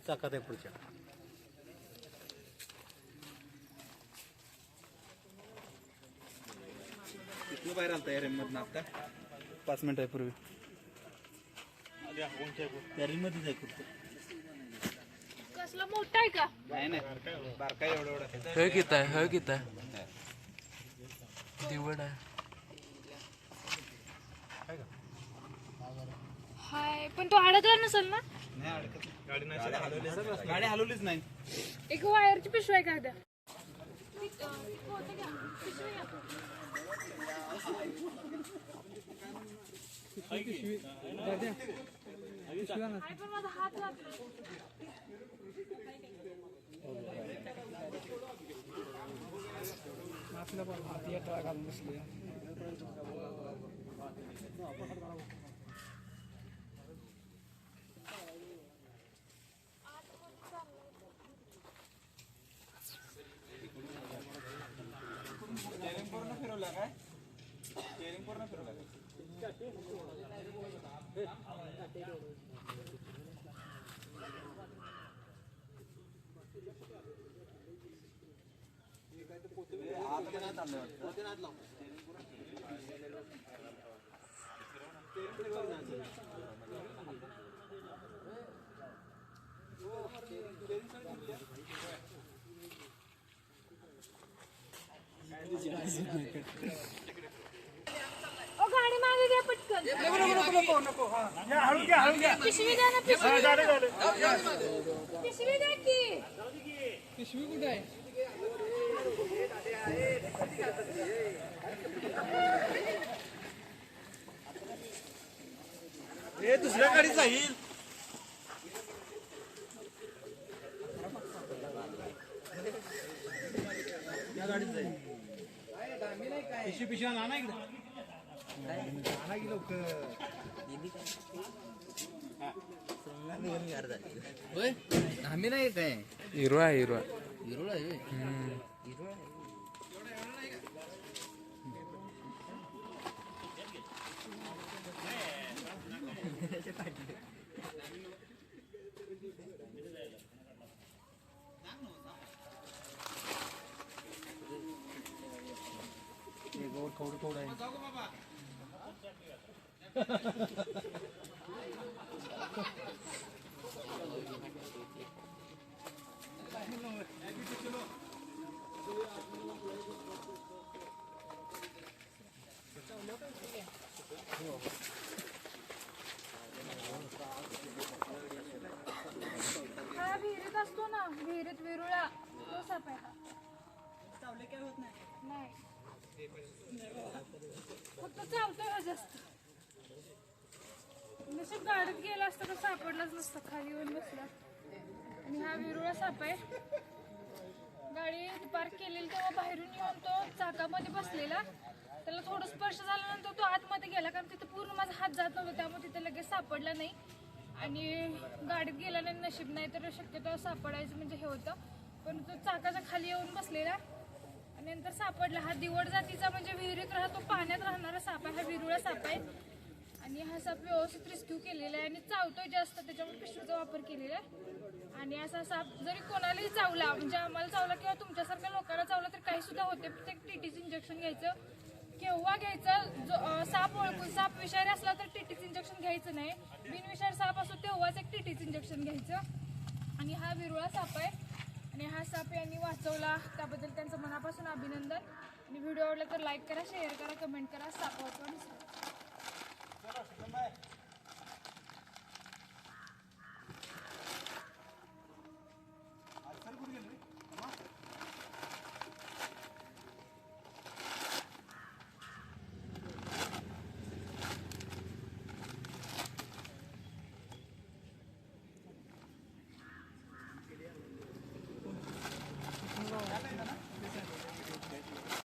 चाकात आहे पुढच्या. किती बाहेर आलता या रेममधनं आता? 5 मिनिटापूर्वी. त्या रिमध्येच आहे कुठं. कसला मोठा आहे का? नाही नाही बारका एवढा एवढा. हळ किती आहे? हळ किती आहे? दिवड आहे. हाय पण तो अडकला नसेल ना? नाही अडकत. गाडी हलवलीच नाही. एक वायरची पिशवी आहे का द्या. पण माझा हात लागला. स्टेअरिंग पूर्ण फिरवला काय? स्टेअरिंग पूर्ण फिरवला काय? ओ गाडी मागे घ्या पटकन. पिशवी द्या ना पिशवी. पिशवी द्या की. पिशवी कुठे आहे? हे दुसऱ्या गाडी जाईल. या गाडीत जाईल. पिशवी आणा इकडे. आणा की लवकर. होय आम्ही नाही काय हिरो आहे हिरो. हिरोळ आहे हिरोळ हा विहिरीत असतो ना, विहिरीत विरुळा तो साप आहे का? नाही फक्त चावतोय हा जास्त. नशीब गाडीत गेला असता तर सापडलाच नसतं. खाली येऊन बसला. आणि हा विरुळा साप आहे. गाडी पार्क केलेली तेव्हा बाहेरून येऊन तो चाकामध्ये बसलेला. त्याला थोडं स्पर्श झाल्यानंतर तो आतमध्ये गेला, कारण तिथे पूर्ण माझा हात जात नव्हता, त्यामुळे तिथे लगेच सापडला नाही. आणि गाडीत गेला नाही, नशीब नाही तर शक्यतो सापडायचं म्हणजे हे होतं. पण तो चाकाच्या खाली येऊन बसलेला आणि नंतर सापडला. हा दिवड जातीचा म्हणजे विहिरीत राहतो, पाण्यात राहणारा साप आहे. हा विरुळा साप आहे. आणि हा साप व्यवस्थित रेस्क्यू केलेला आहे आणि चावतोय जास्त, त्याच्यामुळे पिशवीचा वापर केलेला आहे. आणि असा साप जरी कोणालाही चावला, म्हणजे आम्हाला चावला किंवा तुमच्यासारख्या लोकांना चावला तर काही सुद्धा होते, प्रत्येक टीटीचं इंजेक्शन घ्यायचं. केव्हा घ्यायचं? साप ओळखून, साप विषारी असला तर टीटीचं इंजेक्शन घ्यायचं नाही. बिनविषारी साप असो तेव्हाच एक टीटीचं इंजेक्शन घ्यायचं. आणि हा विरुळा साप आहे आणि हा साप यांनी वाचवला, त्याबद्दल त्यांचं मनापासून अभिनंदन. आणि व्हिडिओ आवडला तर लाईक करा, शेअर करा, कमेंट करा. साप वाचवा.